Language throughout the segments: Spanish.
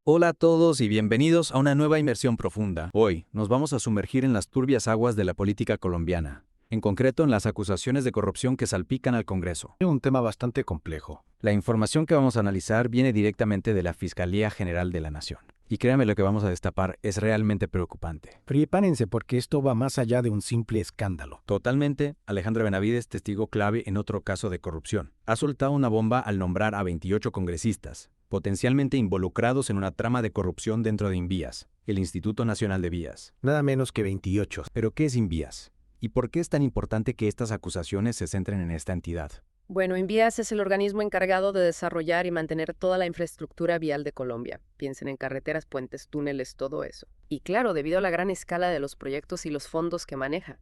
Hola a todos y bienvenidos a una nueva inmersión profunda. Hoy nos vamos a sumergir en las turbias aguas de la política colombiana, en concreto en las acusaciones de corrupción que salpican al Congreso. Es un tema bastante complejo. La información que vamos a analizar viene directamente de la Fiscalía General de la Nación. Y créanme, lo que vamos a destapar es realmente preocupante. Prepárense porque esto va más allá de un simple escándalo. Totalmente, Alejandra Benavides, testigo clave en otro caso de corrupción, ha soltado una bomba al nombrar a 28 congresistas, potencialmente involucrados en una trama de corrupción dentro de INVÍAS, el Instituto Nacional de Vías. Nada menos que 28. ¿Pero qué es INVÍAS? ¿Y por qué es tan importante que estas acusaciones se centren en esta entidad? Bueno, INVÍAS es el organismo encargado de desarrollar y mantener toda la infraestructura vial de Colombia. Piensen en carreteras, puentes, túneles, todo eso. Y claro, debido a la gran escala de los proyectos y los fondos que maneja,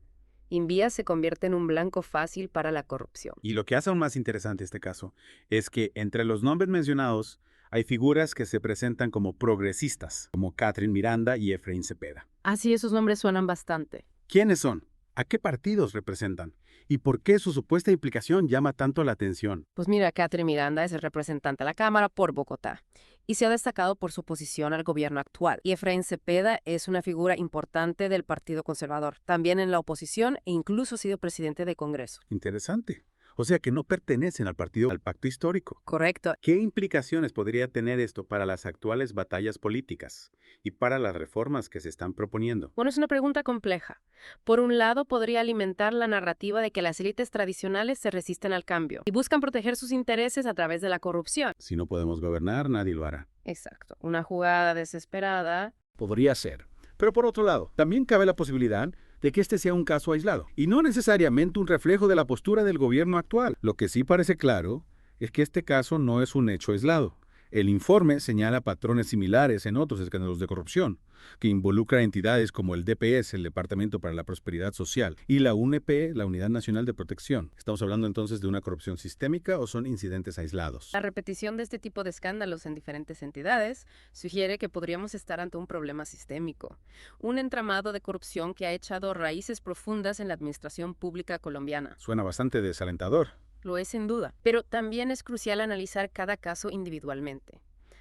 INVÍAS se convierte en un blanco fácil para la corrupción. Y lo que hace aún más interesante este caso es que entre los nombres mencionados hay figuras que se presentan como progresistas, como Catherine Miranda y Efraín Cepeda. Así esos nombres suenan bastante. ¿Quiénes son? ¿A qué partidos representan? ¿Y por qué su supuesta implicación llama tanto la atención? Pues mira, Catherine Miranda es el representante a la Cámara por Bogotá y se ha destacado por su oposición al gobierno actual. Y Efraín Cepeda es una figura importante del Partido Conservador, también en la oposición e incluso ha sido presidente de Congreso. Interesante. O sea que no pertenecen al pacto histórico. Correcto. ¿Qué implicaciones podría tener esto para las actuales batallas políticas y para las reformas que se están proponiendo? Bueno, es una pregunta compleja. Por un lado, podría alimentar la narrativa de que las élites tradicionales se resisten al cambio y buscan proteger sus intereses a través de la corrupción. Si no podemos gobernar, nadie lo hará. Exacto. Una jugada desesperada. Podría ser. Pero por otro lado, también cabe la posibilidad de que este sea un caso aislado y no necesariamente un reflejo de la postura del gobierno actual. Lo que sí parece claro es que este caso no es un hecho aislado. El informe señala patrones similares en otros escándalos de corrupción, que involucran entidades como el DPS, el Departamento para la Prosperidad Social, y la UNP, la Unidad Nacional de Protección. ¿Estamos hablando entonces de una corrupción sistémica o son incidentes aislados? La repetición de este tipo de escándalos en diferentes entidades sugiere que podríamos estar ante un problema sistémico, un entramado de corrupción que ha echado raíces profundas en la administración pública colombiana. Suena bastante desalentador. Lo es sin duda, pero también es crucial analizar cada caso individualmente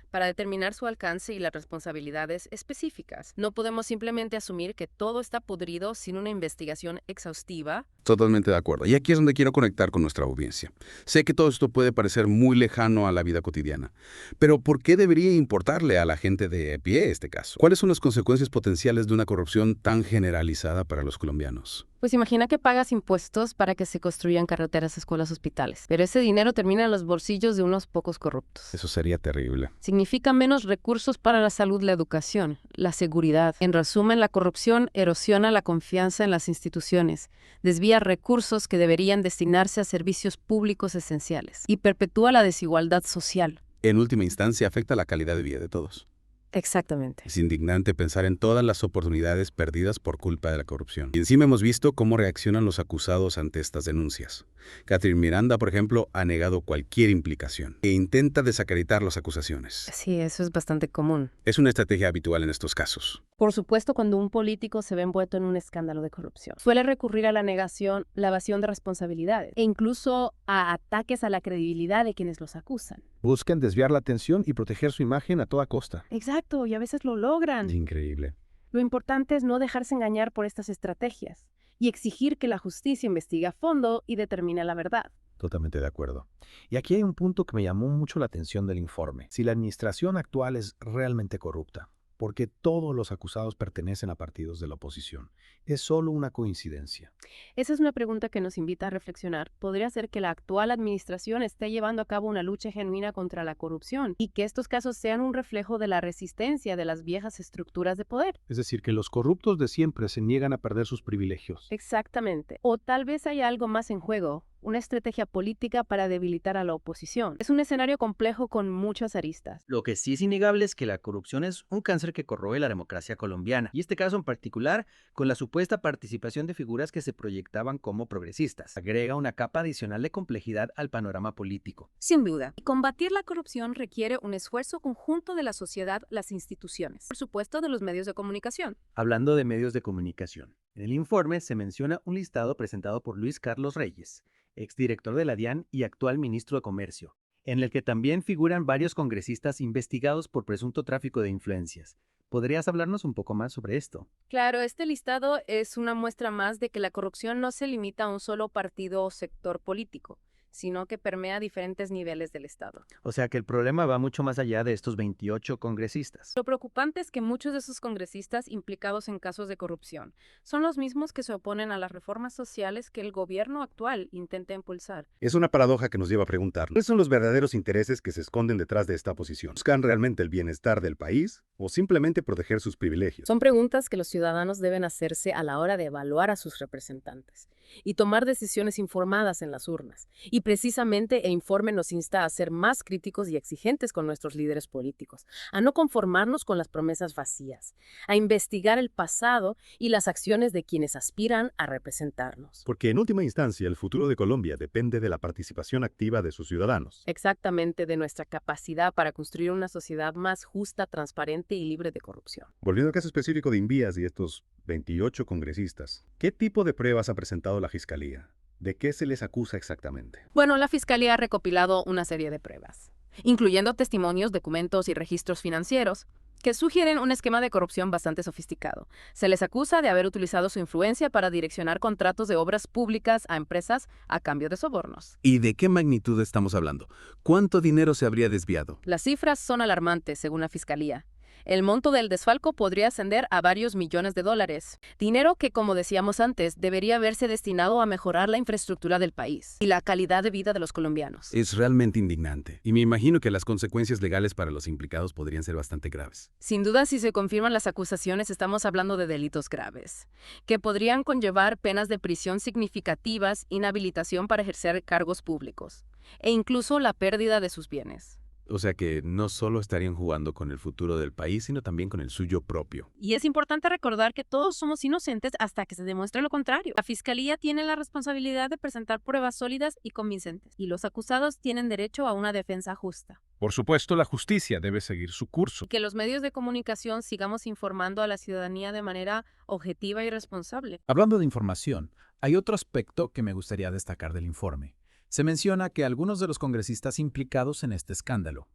para determinar su alcance y las responsabilidades específicas. No podemos simplemente asumir que todo está podrido sin una investigación exhaustiva. Totalmente de acuerdo. Y aquí es donde quiero conectar con nuestra audiencia. Sé que todo esto puede parecer muy lejano a la vida cotidiana, pero ¿por qué debería importarle a la gente de a pie este caso? ¿Cuáles son las consecuencias potenciales de una corrupción tan generalizada para los colombianos? Pues imagina que pagas impuestos para que se construyan carreteras, escuelas, hospitales, pero ese dinero termina en los bolsillos de unos pocos corruptos. Eso sería terrible. Significa menos recursos para la salud, la educación, la seguridad. En resumen, la corrupción erosiona la confianza en las instituciones, desvía recursos que deberían destinarse a servicios públicos esenciales y perpetúa la desigualdad social. En última instancia, afecta la calidad de vida de todos. Exactamente. Es indignante pensar en todas las oportunidades perdidas por culpa de la corrupción. Y encima hemos visto cómo reaccionan los acusados ante estas denuncias. Catherine Miranda, por ejemplo, ha negado cualquier implicación e intenta desacreditar las acusaciones. Sí, eso es bastante común. Es una estrategia habitual en estos casos. Por supuesto, cuando un político se ve envuelto en un escándalo de corrupción, suele recurrir a la negación, la evasión de responsabilidades e incluso a ataques a la credibilidad de quienes los acusan. Buscan desviar la atención y proteger su imagen a toda costa. Exacto, y a veces lo logran. Increíble. Lo importante es no dejarse engañar por estas estrategias y exigir que la justicia investigue a fondo y determine la verdad. Totalmente de acuerdo. Y aquí hay un punto que me llamó mucho la atención del informe. Si la administración actual es realmente corrupta, porque todos los acusados pertenecen a partidos de la oposición, ¿es solo una coincidencia? Esa es una pregunta que nos invita a reflexionar. ¿Podría ser que la actual administración esté llevando a cabo una lucha genuina contra la corrupción y que estos casos sean un reflejo de la resistencia de las viejas estructuras de poder? Es decir, que los corruptos de siempre se niegan a perder sus privilegios. Exactamente. O tal vez haya algo más en juego, una estrategia política para debilitar a la oposición. Es un escenario complejo con muchas aristas. Lo que sí es innegable es que la corrupción es un cáncer que corroe la democracia colombiana, y este caso en particular con la supuesta participación de figuras que se proyectaban como progresistas. Agrega una capa adicional de complejidad al panorama político. Sin duda, combatir la corrupción requiere un esfuerzo conjunto de la sociedad, las instituciones, por supuesto de los medios de comunicación. Hablando de medios de comunicación, en el informe se menciona un listado presentado por Luis Carlos Reyes, exdirector de la DIAN y actual ministro de Comercio. en el que también figuran varios congresistas investigados por presunto tráfico de influencias. ¿Podrías hablarnos un poco más sobre esto? Claro, este listado es una muestra más de que la corrupción no se limita a un solo partido o sector político, sino que permea diferentes niveles del Estado. O sea que el problema va mucho más allá de estos 28 congresistas. Lo preocupante es que muchos de esos congresistas implicados en casos de corrupción son los mismos que se oponen a las reformas sociales que el gobierno actual intenta impulsar. Es una paradoja que nos lleva a preguntarnos, ¿cuáles son los verdaderos intereses que se esconden detrás de esta posición? ¿Buscan realmente el bienestar del país o simplemente proteger sus privilegios? Son preguntas que los ciudadanos deben hacerse a la hora de evaluar a sus representantes y tomar decisiones informadas en las urnas. Y precisamente el informe nos insta a ser más críticos y exigentes con nuestros líderes políticos, a no conformarnos con las promesas vacías, a investigar el pasado y las acciones de quienes aspiran a representarnos. Porque en última instancia el futuro de Colombia depende de la participación activa de sus ciudadanos. Exactamente de nuestra capacidad para construir una sociedad más justa, transparente y libre de corrupción. Volviendo al caso específico de Invías y estos 28 congresistas, ¿qué tipo de pruebas ha presentado la Fiscalía? ¿De qué se les acusa exactamente? Bueno, la Fiscalía ha recopilado una serie de pruebas, incluyendo testimonios, documentos y registros financieros, que sugieren un esquema de corrupción bastante sofisticado. Se les acusa de haber utilizado su influencia para direccionar contratos de obras públicas a empresas a cambio de sobornos. ¿Y de qué magnitud estamos hablando? ¿Cuánto dinero se habría desviado? Las cifras son alarmantes, según la Fiscalía. El monto del desfalco podría ascender a varios millones de dólares. Dinero que, como decíamos antes, debería verse destinado a mejorar la infraestructura del país y la calidad de vida de los colombianos. Es realmente indignante. Y me imagino que las consecuencias legales para los implicados podrían ser bastante graves. Sin duda, si se confirman las acusaciones, estamos hablando de delitos graves, que podrían conllevar penas de prisión significativas, inhabilitación para ejercer cargos públicos, e incluso la pérdida de sus bienes. O sea que no solo estarían jugando con el futuro del país, sino también con el suyo propio. Y es importante recordar que todos somos inocentes hasta que se demuestre lo contrario. La Fiscalía tiene la responsabilidad de presentar pruebas sólidas y convincentes, y los acusados tienen derecho a una defensa justa. Por supuesto, la justicia debe seguir su curso. Que los medios de comunicación sigamos informando a la ciudadanía de manera objetiva y responsable. Hablando de información, hay otro aspecto que me gustaría destacar del informe. Se menciona que algunos de los congresistas implicados en este escándalo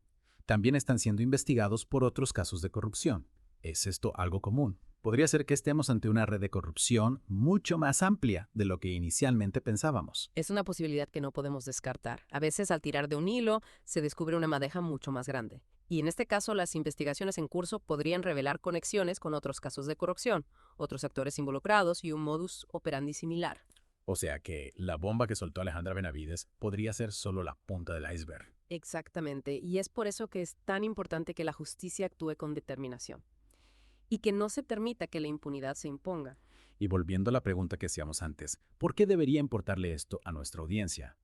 también están siendo investigados por otros casos de corrupción. ¿Es esto algo común? Podría ser que estemos ante una red de corrupción mucho más amplia de lo que inicialmente pensábamos. Es una posibilidad que no podemos descartar. A veces, al tirar de un hilo, se descubre una madeja mucho más grande. Y en este caso, las investigaciones en curso podrían revelar conexiones con otros casos de corrupción, otros actores involucrados y un modus operandi similar. O sea que la bomba que soltó Alejandra Benavides podría ser solo la punta del iceberg. Exactamente, y es por eso que es tan importante que la justicia actúe con determinación y que no se permita que la impunidad se imponga. Y volviendo a la pregunta que hacíamos antes, ¿por qué debería importarle esto a nuestra audiencia?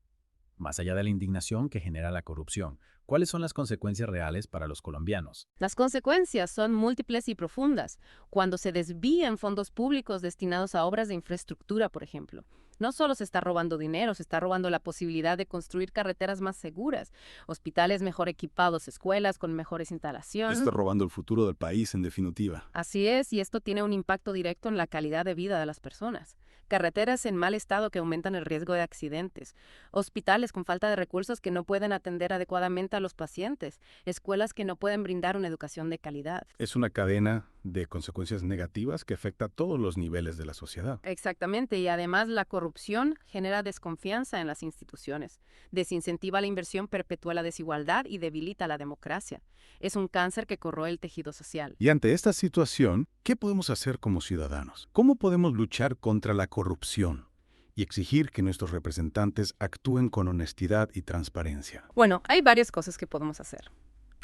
Más allá de la indignación que genera la corrupción, ¿cuáles son las consecuencias reales para los colombianos? Las consecuencias son múltiples y profundas. Cuando se desvían fondos públicos destinados a obras de infraestructura, por ejemplo, no solo se está robando dinero, se está robando la posibilidad de construir carreteras más seguras, hospitales mejor equipados, escuelas con mejores instalaciones. Está robando el futuro del país, en definitiva. Así es, y esto tiene un impacto directo en la calidad de vida de las personas. Carreteras en mal estado que aumentan el riesgo de accidentes, hospitales con falta de recursos que no pueden atender adecuadamente a los pacientes, escuelas que no pueden brindar una educación de calidad. Es una cadena de consecuencias negativas que afecta a todos los niveles de la sociedad. Exactamente, y además la corrupción genera desconfianza en las instituciones, desincentiva la inversión, perpetúa la desigualdad y debilita la democracia. Es un cáncer que corroe el tejido social. Y ante esta situación, ¿qué podemos hacer como ciudadanos? ¿Cómo podemos luchar contra la corrupción y exigir que nuestros representantes actúen con honestidad y transparencia? Bueno, hay varias cosas que podemos hacer.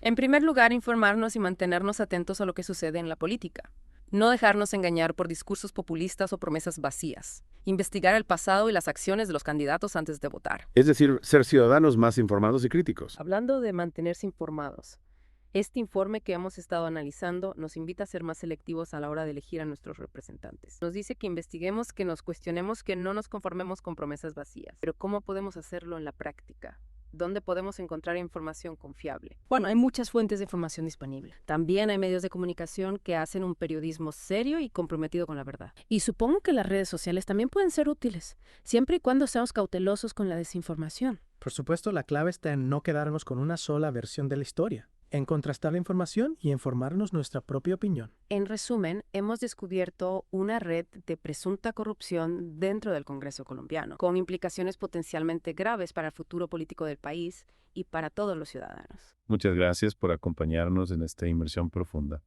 En primer lugar, informarnos y mantenernos atentos a lo que sucede en la política. No dejarnos engañar por discursos populistas o promesas vacías. Investigar el pasado y las acciones de los candidatos antes de votar. Es decir, ser ciudadanos más informados y críticos. Hablando de mantenerse informados, este informe que hemos estado analizando nos invita a ser más selectivos a la hora de elegir a nuestros representantes. Nos dice que investiguemos, que nos cuestionemos, que no nos conformemos con promesas vacías. Pero ¿cómo podemos hacerlo en la práctica? ¿Dónde podemos encontrar información confiable? Bueno, hay muchas fuentes de información disponibles. También hay medios de comunicación que hacen un periodismo serio y comprometido con la verdad. Y supongo que las redes sociales también pueden ser útiles, siempre y cuando seamos cautelosos con la desinformación. Por supuesto, la clave está en no quedarnos con una sola versión de la historia, en contrastar la información y en formarnos nuestra propia opinión. En resumen, hemos descubierto una red de presunta corrupción dentro del Congreso colombiano, con implicaciones potencialmente graves para el futuro político del país y para todos los ciudadanos. Muchas gracias por acompañarnos en esta inmersión profunda.